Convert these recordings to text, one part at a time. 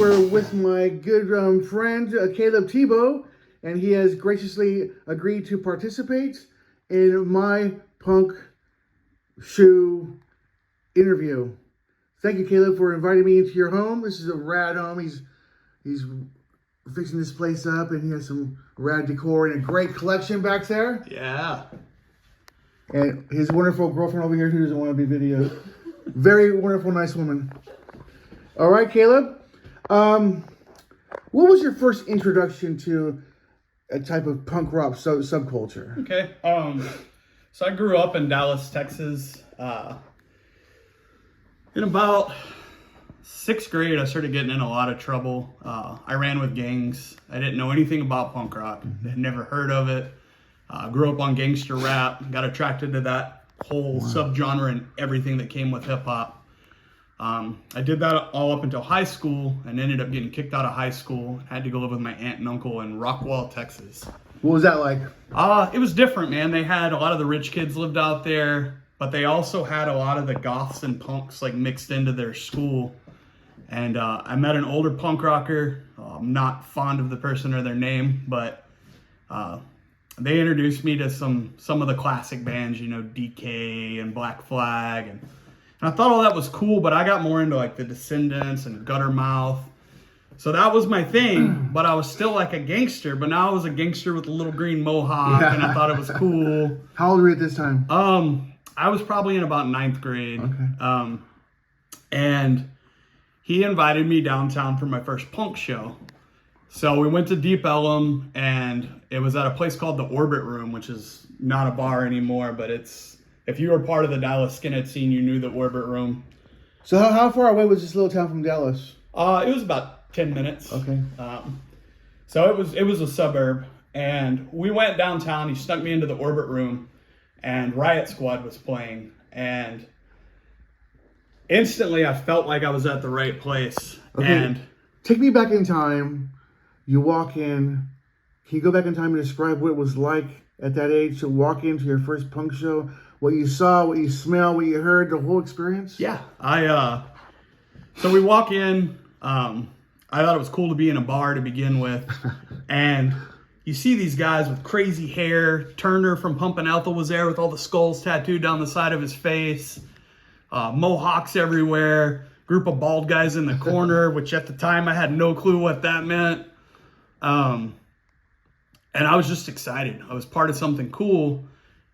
we're with my good friend Caleb Thiebaud, and he has graciously agreed to participate in my punk shoe interview. Thank you, Caleb, for inviting me into your home. This is a rad home. He's fixing this place up, and he has some rad decor and a great collection back there. Yeah. And his wonderful girlfriend over here who doesn't want to be videoed. Very wonderful, nice woman. All right, Caleb. What was your first introduction to a type of punk rock subculture? Okay. So I grew up in Dallas, Texas. In about 6th grade, I started getting in a lot of trouble. I ran with gangs. I didn't know anything about punk rock. Had never heard of it. Grew up on gangster rap. Got attracted to that whole subgenre and everything that came with hip hop. I did that all up until high school and ended up getting kicked out of high school. Had to go live with my aunt and uncle in Rockwall, Texas. What was that like? It was different, man. They had a lot of the rich kids lived out there, but they also had a lot of the goths and punks like mixed into their school. And I met an older punk rocker. I'm not fond of the person or their name, but they introduced me to some of the classic bands, you know, DK and Black Flag, and I thought all that was cool, but I got more into like the Descendants and Guttermouth. So that was my thing, but I was still like a gangster, but now I was a gangster with a little green mohawk, and I thought it was cool. How old were you at this time? I was probably in about 9th grade. Okay. And he invited me downtown for my first punk show. So we went to Deep Ellum, and it was at a place called the Orbit Room, which is not a bar anymore, but if you were part of the Dallas skinhead scene, you knew the Orbit Room. So how far away was this little town from Dallas? It was about 10 minutes. Okay. So it was a suburb, and we went downtown. He snuck me into the Orbit Room, and Riot Squad was playing, and instantly I felt like I was at the right place. Okay. And take me back in time. You walk in. Can you go back in time and describe what it was like at that age to walk into your first punk show? What you saw, what you smelled, what you heard, the whole experience? Yeah. So we walk in. I thought it was cool to be in a bar to begin with. And you see these guys with crazy hair. Turner from Pumpin' Alpha was there with all the skulls tattooed down the side of his face. Mohawks everywhere. Group of bald guys in the corner, which at the time I had no clue what that meant. And I was just excited. I was part of something cool.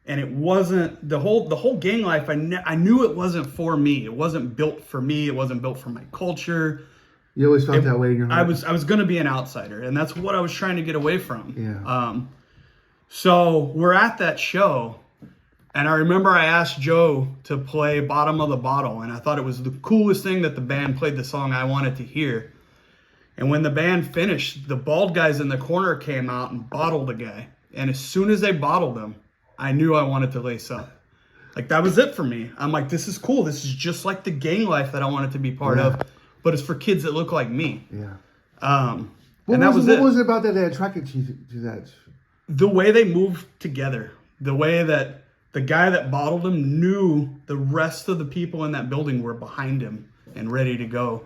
And it wasn't the whole gang life. I knew it wasn't for me. It wasn't built for me. It wasn't built for my culture. You always felt that way in your heart. I was going to be an outsider, and that's what I was trying to get away from. Yeah. So we're at that show, and I remember I asked Joe to play Bottom of the Bottle, and I thought it was the coolest thing that the band played the song I wanted to hear. And when the band finished, the bald guys in the corner came out and bottled a guy. And as soon as they bottled him, I knew I wanted to lace up. Like, that was it for me. I'm like, this is cool. This is just like the gang life that I wanted to be part of, but it's for kids that look like me. Yeah. What was it about that attracted you to that? The way they moved together. The way that the guy that bottled him knew the rest of the people in that building were behind him and ready to go.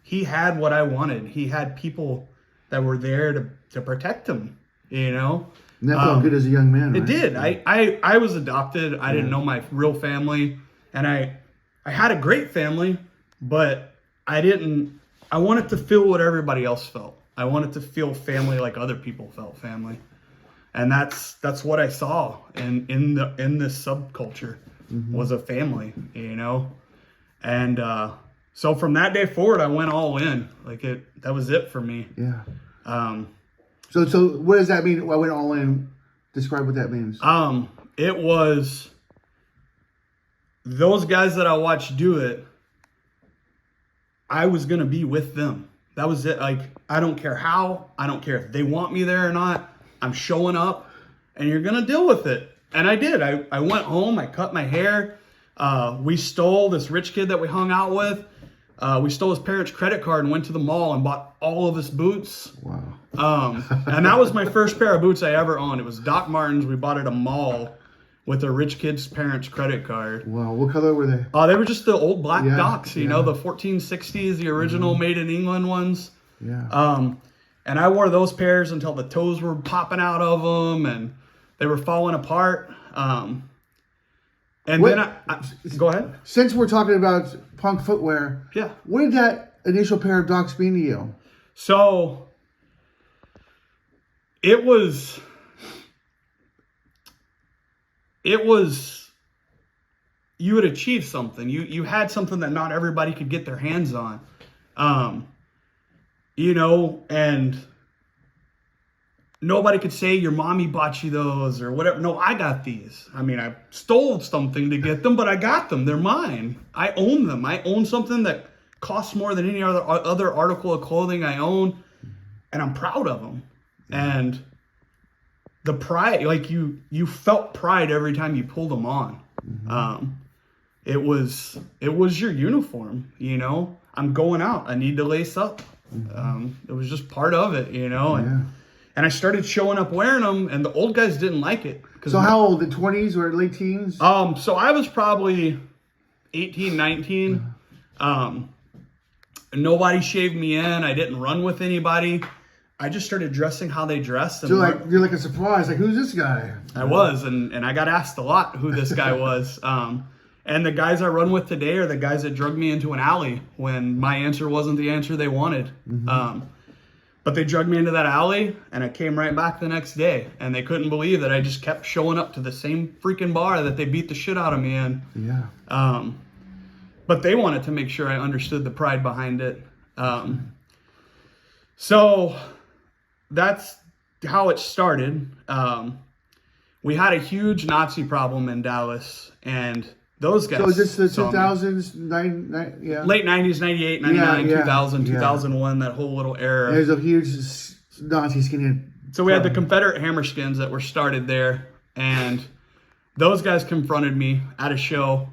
He had what I wanted. He had people that were there to protect him, you know? And that felt good as a young man, right? It did. I was adopted. I didn't know my real family. And I had a great family, but I wanted to feel what everybody else felt. I wanted to feel family like other people felt family. And that's what I saw in this subculture was a family, you know? And so from that day forward, I went all in. That was it for me. Yeah. So what does that mean? I went all in. Describe what that means. It was those guys that I watched do it. I was going to be with them. That was it. Like, I don't care how. I don't care if they want me there or not. I'm showing up, and you're going to deal with it. And I did. I went home. I cut my hair. We stole this rich kid that we hung out with. We stole his parents' credit card and went to the mall and bought all of his boots. Wow. And that was my first pair of boots I ever owned. It was Doc Martens. We bought at a mall. with a rich kid's parents' credit card. Wow, what color were they? They were just the old black Yeah, Docs, you know, the 1460s, the original made in England ones. Yeah. And I wore those pairs until the toes were popping out of them and they were falling apart. And What- then I go ahead. Since we're talking about punk footwear, Yeah. what did that initial pair of Docs mean to you? So it was you had achieved something. You had something that not everybody could get their hands on. You know, and nobody could say your mommy bought you those or whatever. No, I got these. I mean, I stole something to get them, but I got them. They're mine. I own them. I own something that costs more than any other article of clothing I own, and I'm proud of them. And the pride, like you felt pride every time you pulled them on. It was your uniform, you know. I'm going out. I need to lace up. It was just part of it, you know. And I started showing up wearing them, and the old guys didn't like it. So how old? The 20s or late teens? So I was probably 18, 19. Nobody shaved me in. I didn't run with anybody. I just started dressing how they dressed. And So you're like a surprise. Like, who's this guy? I was, and I got asked a lot who this guy was. And the guys I run with today are the guys that drug me into an alley when my answer wasn't the answer they wanted. But they drugged me into that alley, and I came right back the next day. And they couldn't believe that I just kept showing up to the same freaking bar that they beat the shit out of me in. Yeah. But they wanted to make sure I understood the pride behind it. So that's how it started. We had a huge Nazi problem in Dallas, and those guys. So is this the saw me. 2000s? Yeah. Late 90s, 98, 99, Yeah, 2000, yeah. 2001, that whole little era. There's a huge Nazi skinhead. So we had the Confederate Hammerskins that were started there, and those guys confronted me at a show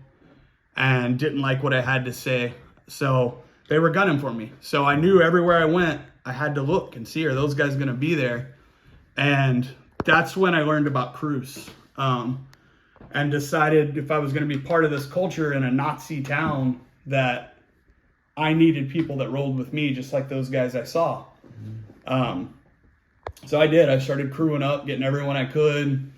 and didn't like what I had to say. So they were gunning for me. So I knew everywhere I went, I had to look and see, are those guys going to be there? And that's when I learned about Cruz, and decided if I was going to be part of this culture in a Nazi town, that I needed people that rolled with me, just like those guys I saw. So I did. I started crewing up, getting everyone I could.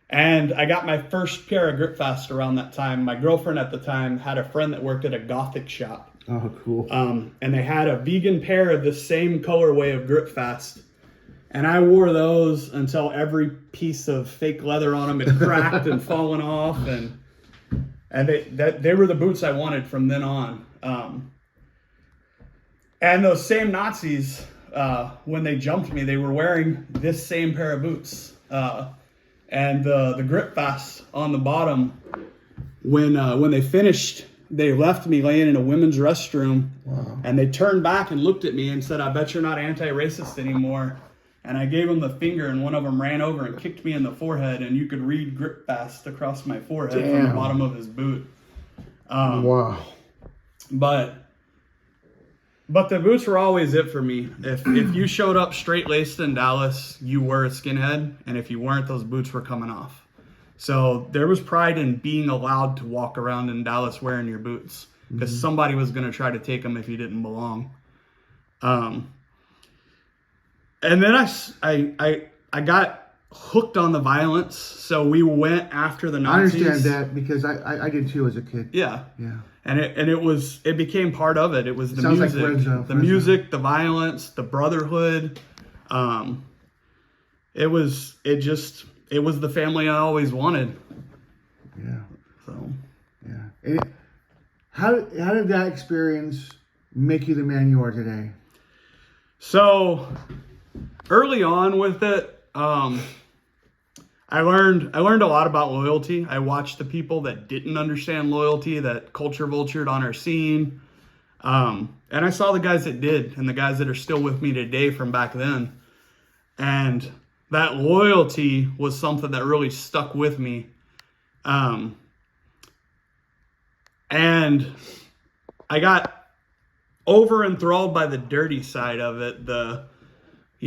And I got my first pair of Grip Fast around that time. My girlfriend at the time had a friend that worked at a Gothic shop. Oh, cool. And they had a vegan pair of the same colorway of Grip Fast. And I wore those until every piece of fake leather on them had cracked and fallen off. And they were the boots I wanted from then on. And those same Nazis, when they jumped me, they were wearing this same pair of boots. And the Grip Fast on the bottom, when they finished, they left me laying in a women's restroom. Wow. And they turned back and looked at me and said, "I bet you're not anti-racist anymore." And I gave them the finger, and one of them ran over and kicked me in the forehead, and you could read Grip Fast across my forehead from the bottom of his boot. Wow. But the boots were always it for me. If you showed up straight-laced in Dallas, you were a skinhead, and if you weren't, those boots were coming off. So there was pride in being allowed to walk around in Dallas wearing your boots, because somebody was going to try to take them if you didn't belong. And then I got hooked on the violence, so we went after the Nazis. I understand that because I did too as a kid. Yeah. Yeah. And it became part of it. It was the Sounds like music, Friendzone, the music, the violence, the brotherhood. It was the family I always wanted. Yeah. So Yeah. And how did that experience make you the man you are today? So early on with it, I learned a lot about loyalty. I watched the people that didn't understand loyalty, that culture vultured on our scene. And I saw the guys that did, and the guys that are still with me today from back then. And that loyalty was something that really stuck with me. And I got over enthralled by the dirty side of it,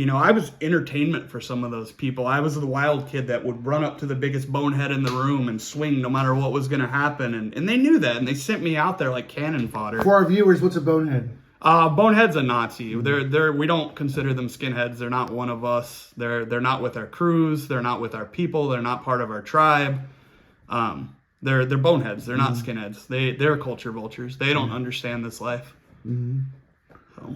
I was entertainment for some of those people. I was the wild kid that would run up to the biggest bonehead in the room and swing no matter what was going to happen. And they knew that, and they sent me out there like cannon fodder. For our viewers, what's a bonehead? Bonehead's a Nazi. We don't consider them skinheads. They're not one of us. They're not with our crews. They're not with our people. They're not part of our tribe. They're boneheads. They're not skinheads. They're culture vultures. They don't understand this life. So.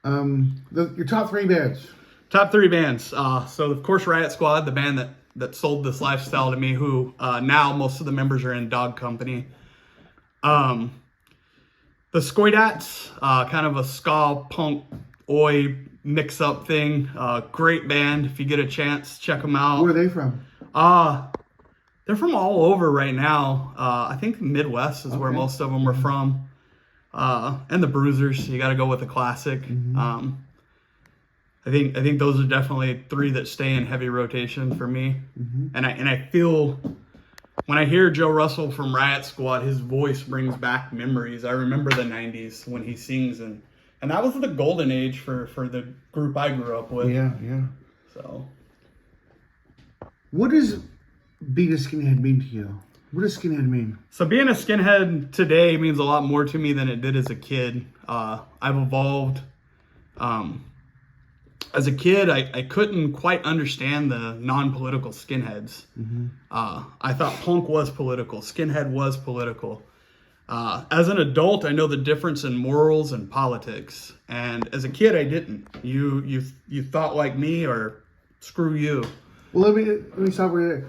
Your top 3 bands. Top 3 bands. So of course Riot Squad, the band that sold this lifestyle to me, who now most of the members are in Dog Company. The Skoidats, kind of a ska punk oi mix up thing. Great band. If you get a chance, check them out. Where are they from? They're from all over right now. I think Midwest is where most of them are from. And the Bruisers, you got to go with the classic. I think those are definitely 3 that stay in heavy rotation for me. And I feel when I hear Joe Russell from Riot Squad, his voice brings back memories. I remember the 90s when he sings, and that was the golden age for the group I grew up with. Yeah. So, what does being a skinhead mean to you? What does skinhead mean? So being a skinhead today means a lot more to me than it did as a kid. I've evolved. As a kid, I couldn't quite understand the non-political skinheads. I thought punk was political. Skinhead was political. As an adult, I know the difference in morals and politics. And as a kid, I didn't. You thought like me, or screw you. Well, let me stop right there.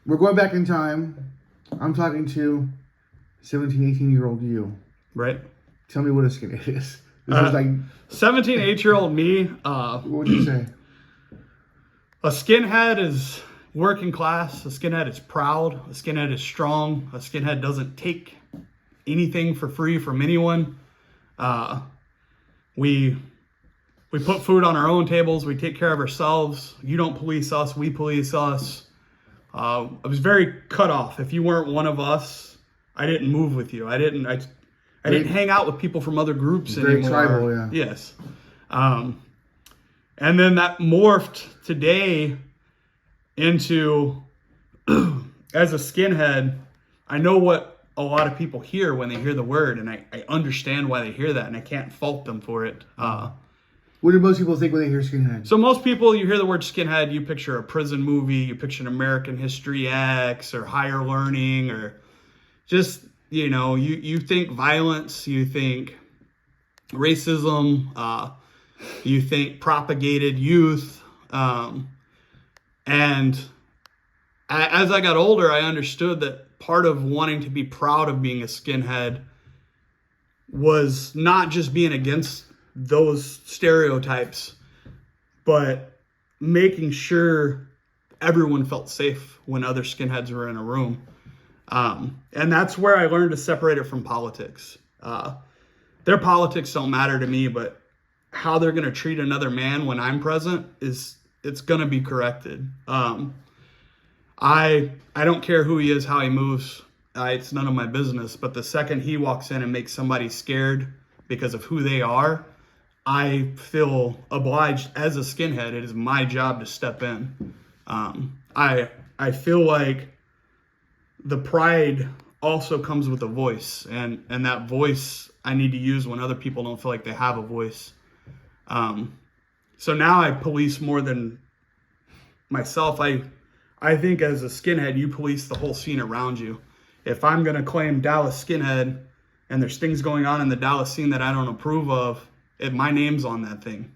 We're going back in time. I'm talking to 17, 18-year-old you. Right. Tell me what a skinhead is. This is like 17, 8-year-old me. What would you say? A skinhead is working class. A skinhead is proud. A skinhead is strong. A skinhead doesn't take anything for free from anyone. We put food on our own tables. We take care of ourselves. You don't police us. We police us. I was very cut off. If you weren't one of us, I didn't move with you. I didn't hang out with people from other groups anymore. Very tribal, yeah. Yes. And then that morphed today into, as a skinhead, I know what a lot of people hear when they hear the word, and I understand why they hear that, and I can't fault them for it. What do most people think when they hear skinhead? So most people, you hear the word skinhead, you picture a prison movie, you picture an American History X or Higher Learning, or just, you think violence, you think racism, you think propagated youth. And as I got older, I understood that part of wanting to be proud of being a skinhead was not just being against those stereotypes, but making sure everyone felt safe when other skinheads were in a room. And that's where I learned to separate it from politics. Their politics don't matter to me, but how they're going to treat another man when I'm present it's going to be corrected. I don't care who he is, how he moves. It's none of my business. But the second he walks in and makes somebody scared because of who they are, I feel obliged as a skinhead. It is my job to step in. I feel like the pride also comes with a voice, and that voice I need to use when other people don't feel like they have a voice. So now I police more than myself. I think as a skinhead, you police the whole scene around you. If I'm going to claim Dallas skinhead and there's things going on in the Dallas scene that I don't approve of, my name's on that thing.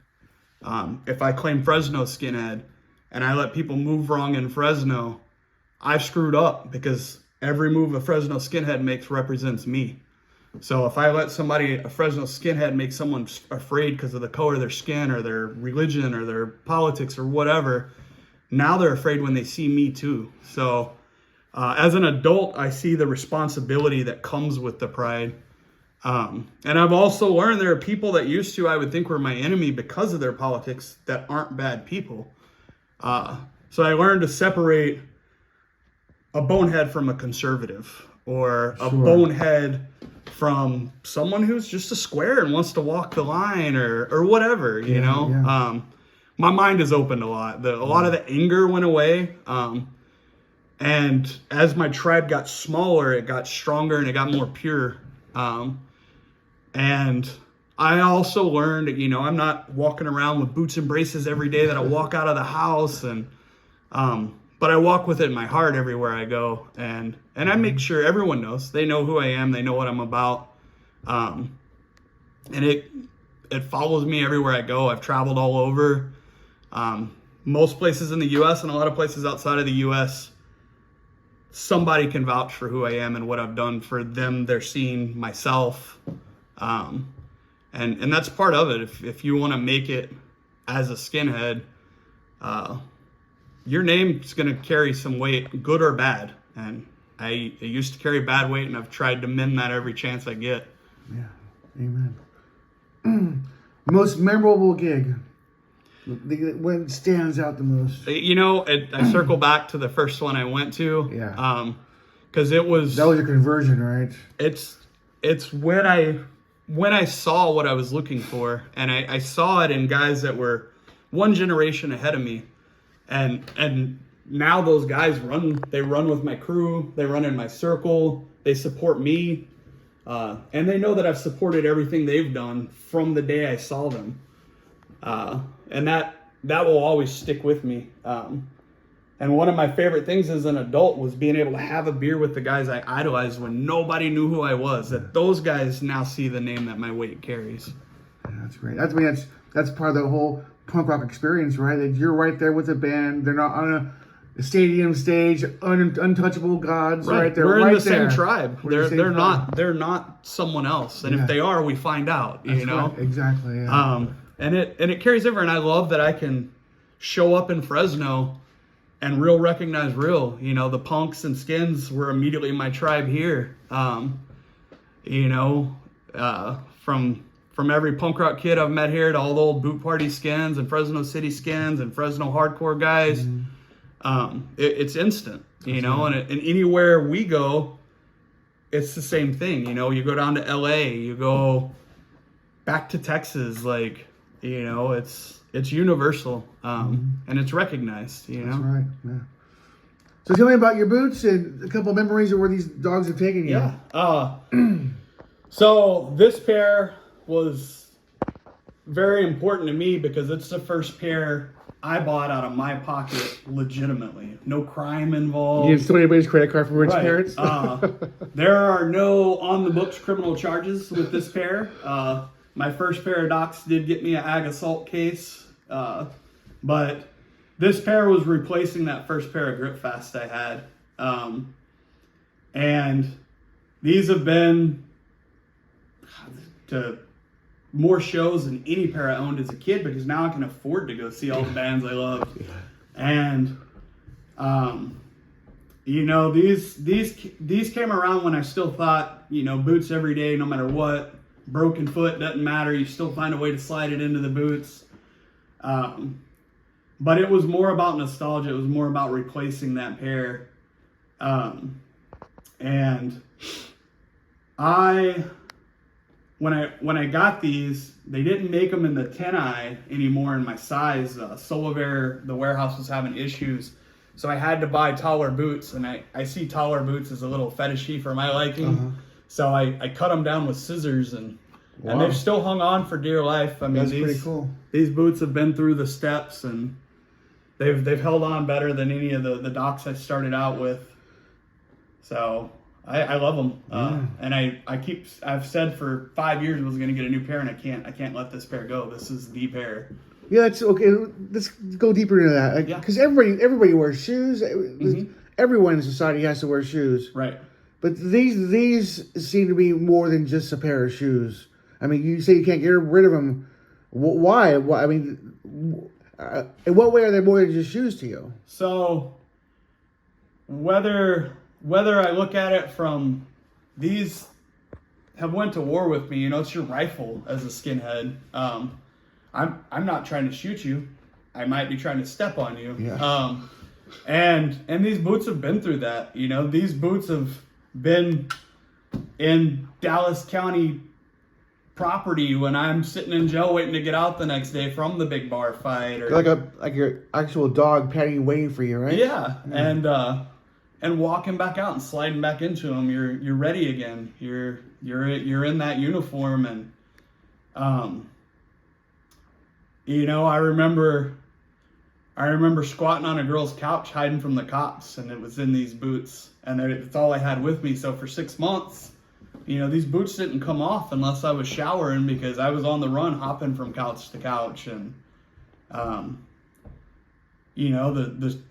If I claim Fresno skinhead and I let people move wrong in Fresno, I've screwed up, because every move a Fresno skinhead makes represents me. So if I let a Fresno skinhead make someone afraid because of the color of their skin or their religion or their politics or whatever, now they're afraid when they see me too. So as an adult, I see the responsibility that comes with the pride. And I've also learned there are people that I would think were my enemy because of their politics that aren't bad people. So I learned to separate a bonehead from a conservative, or a bonehead from someone who's just a square and wants to walk the line or whatever, you know. Yeah. My mind is opened a lot. A lot of the anger went away. And as my tribe got smaller, it got stronger and it got more pure. And I also learned, you know, I'm not walking around with boots and braces every day that I walk out of the house, and but I walk with it in my heart everywhere I go, and I make sure everyone knows. They know who I am. They know what I'm about, and it follows me everywhere I go. I've traveled all over, most places in the U.S. and a lot of places outside of the U.S. Somebody can vouch for who I am and what I've done for them. They're seeing myself. And that's part of it. If you want to make it as a skinhead, your name's going to carry some weight, good or bad. And I used to carry bad weight, and I've tried to mend that every chance I get. Yeah, amen. Most memorable gig. When it stands out the most. You know, I circle back to the first one I went to. Yeah. Because it was... That was a conversion, right? It's when I saw what I was looking for, and I saw it in guys that were one generation ahead of me, and now those guys run with my crew, they run in my circle, they support me, and they know that I've supported everything they've done from the day I saw them, and that will always stick with me. And one of my favorite things as an adult was being able to have a beer with the guys I idolized when nobody knew who I was. That those guys now see the name that my weight carries. Yeah, that's great. That's part of the whole punk rock experience, right? That you're right there with the band. They're not on a stadium stage, untouchable gods, right? They're We're in right the there. same tribe. They're not someone else. And if they are, we find out. That's you know right. Exactly. Yeah. And it carries over. And I love that I can show up in Fresno and real recognize real. You know, the punks and skins were immediately my tribe here. You know, from every punk rock kid I've met here to all the old boot party skins and Fresno City skins and Fresno hardcore guys. It's instant, you know, and anywhere we go, it's the same thing. You know, you go down to LA, you go back to Texas, like, you know, it's universal, and it's recognized, you know? That's right, yeah. So tell me about your boots and a couple of memories of where these dogs have taken you. Yeah. So this pair was very important to me because it's the first pair I bought out of my pocket legitimately. No crime involved. You didn't steal anybody's credit card from rich parents? There are no on-the-books criminal charges with this pair. My first pair of Docs did get me an ag assault case, but this pair was replacing that first pair of Grip Fast I had. And these have been to more shows than any pair I owned as a kid because now I can afford to go see all the bands I love. And, you know, these came around when I still thought, you know, boots every day, no matter what. Broken foot, doesn't matter. You still find a way to slide it into the boots. But it was more about nostalgia. It was more about replacing that pair. And when I got these, they didn't make them in the 10i anymore in my size. Solovair, the warehouse was having issues. So I had to buy taller boots. And I see taller boots as a little fetishy for my liking. So I cut them down with scissors, and they've still hung on for dear life. I mean, that's pretty cool. These boots have been through the steps, and they've held on better than any of the Docs I started out with. So I love them, and I've said for 5 years I was going to get a new pair, and I can't let this pair go. This is the pair. Yeah, it's okay. Let's go deeper into that because everybody wears shoes. Everyone in society has to wear shoes, right? But these seem to be more than just a pair of shoes. I mean, you say you can't get rid of them. Why? I mean, in what way are they more than just shoes to you? So, whether I look at it from these have went to war with me, you know, it's your rifle as a skinhead. I'm not trying to shoot you. I might be trying to step on you. Yeah. And these boots have been through that. You know, these boots have been in Dallas County property when I'm sitting in jail waiting to get out the next day from the big bar fight, or like your actual dog patting, waiting for you, right? Yeah, and walking back out and sliding back into them. You're ready again. You're in that uniform, and I remember squatting on a girl's couch hiding from the cops, and it was in these boots, and it's all I had with me. So for 6 months, these boots didn't come off unless I was showering, because I was on the run, hopping from couch to couch. And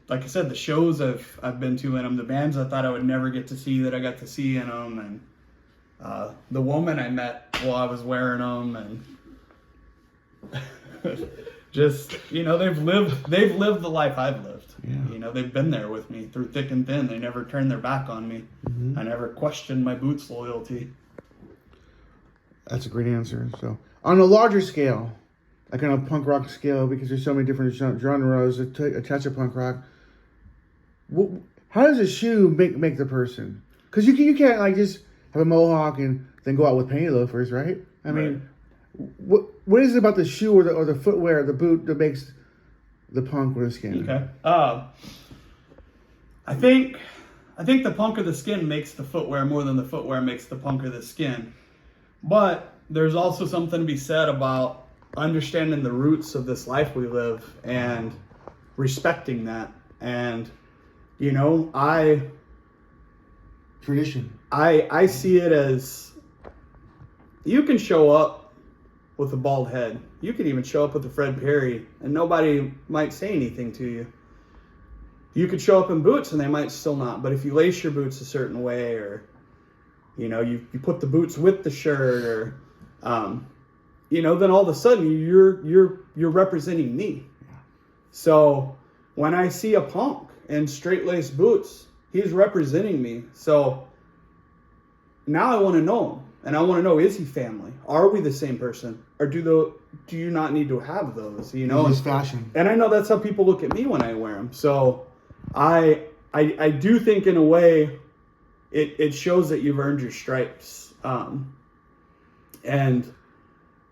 like I said, the shows I've been to in them, the bands I thought I would never get to see that I got to see in them, and the woman I met while I was wearing them, and just they've lived the life I've lived. Yeah. They've been there with me through thick and thin. They never turned their back on me. Mm-hmm. I never questioned my boots' loyalty. That's a great answer. So on a larger scale, like on a punk rock scale, because there's so many different genres attached to punk rock, how does a shoe make the person? Because you can't like just have a mohawk and then go out with penny loafers, right? I mean, what is it about the shoe or the footwear, the boot, that makes the punk or the skin? Okay. I think the punk or the skin makes the footwear more than the footwear makes the punk or the skin. But there's also something to be said about understanding the roots of this life we live and respecting that. And Tradition. I see it as, you can show up with a bald head. You could even show up with a Fred Perry and nobody might say anything to you. You could show up in boots and they might still not. But if you lace your boots a certain way, or you put the boots with the shirt, or then all of a sudden you're representing me. So when I see a punk in straight laced boots, he's representing me. So now I want to know him, and I want to know, is he family? Are we the same person, or do you not need to have those? It's fashion. And I know that's how people look at me when I wear them. So I do think in a way it shows that you've earned your stripes, and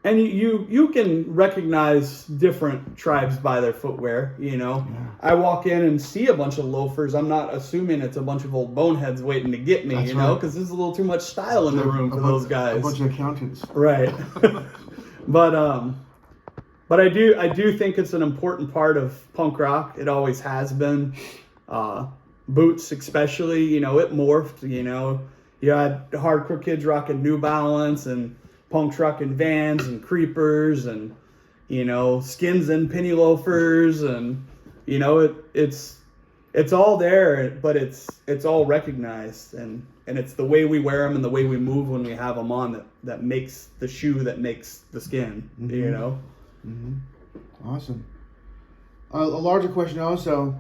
you can recognize different tribes by their footwear. Yeah. I walk in and see a bunch of loafers. I'm not assuming it's a bunch of old boneheads waiting to get me. That's because there's a little too much style in the room for those guys. A bunch of accountants. Right. But I do think it's an important part of punk rock. It always has been. Boots especially, it morphed. You had hardcore kids rocking New Balance, and punks rocking Vans and Creepers, and skins and penny loafers, and it's all there, but it's all recognized, and it's the way we wear them and the way we move when we have them on that makes the shoe, that makes the skin. Mm-hmm. Mm-hmm. Awesome. A larger question also,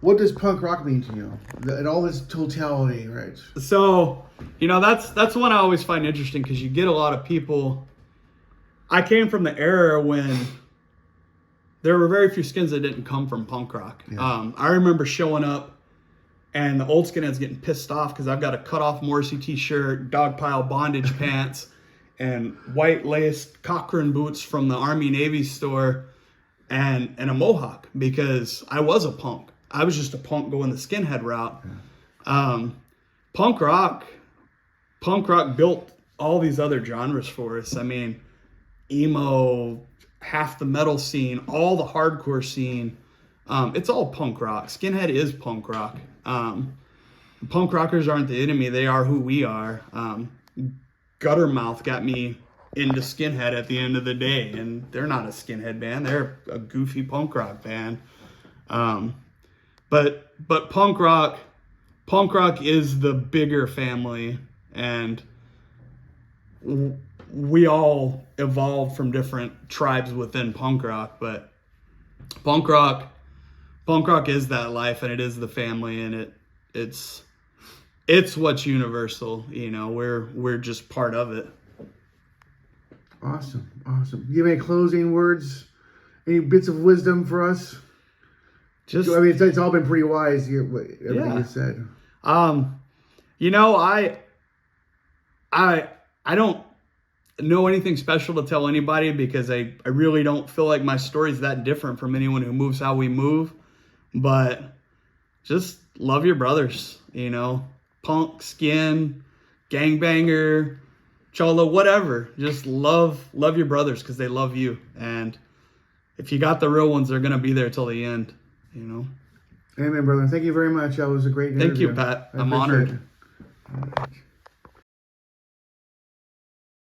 what does punk rock mean to you? In all its totality, right? So, that's one I always find interesting, because you get a lot of people. I came from the era when there were very few skins that didn't come from punk rock. Yeah. I remember showing up and the old skinheads getting pissed off because I've got a cut off Morrissey t-shirt, dogpile bondage pants, and white laced Cochrane boots from the Army Navy store, and a mohawk, because I was a punk. I was just a punk going the skinhead route. Yeah. Punk rock built all these other genres for us. I mean, emo, half the metal scene, all the hardcore scene. It's all punk rock. Skinhead is punk rock. Punk rockers aren't the enemy. They are who we are. Guttermouth got me into skinhead at the end of the day, and they're not a skinhead band. They're a goofy punk rock band. But punk rock is the bigger family, and we all evolved from different tribes within punk rock. But punk rock is that life, and it is the family, and it's what's universal. We're just part of it. Awesome. Do you have any closing words? Any bits of wisdom for us? It's all been pretty wise. Everything you said. I don't know anything special to tell anybody because I really don't feel like my story is that different from anyone who moves how we move. But just love your brothers, you know, punk, skin, gangbanger, cholo, whatever. Just love your brothers because they love you. And if you got the real ones, they're going to be there till the end, you know. Amen, brother. Thank you very much. That was a great interview. Thank you, Pat. I'm appreciate honored. it.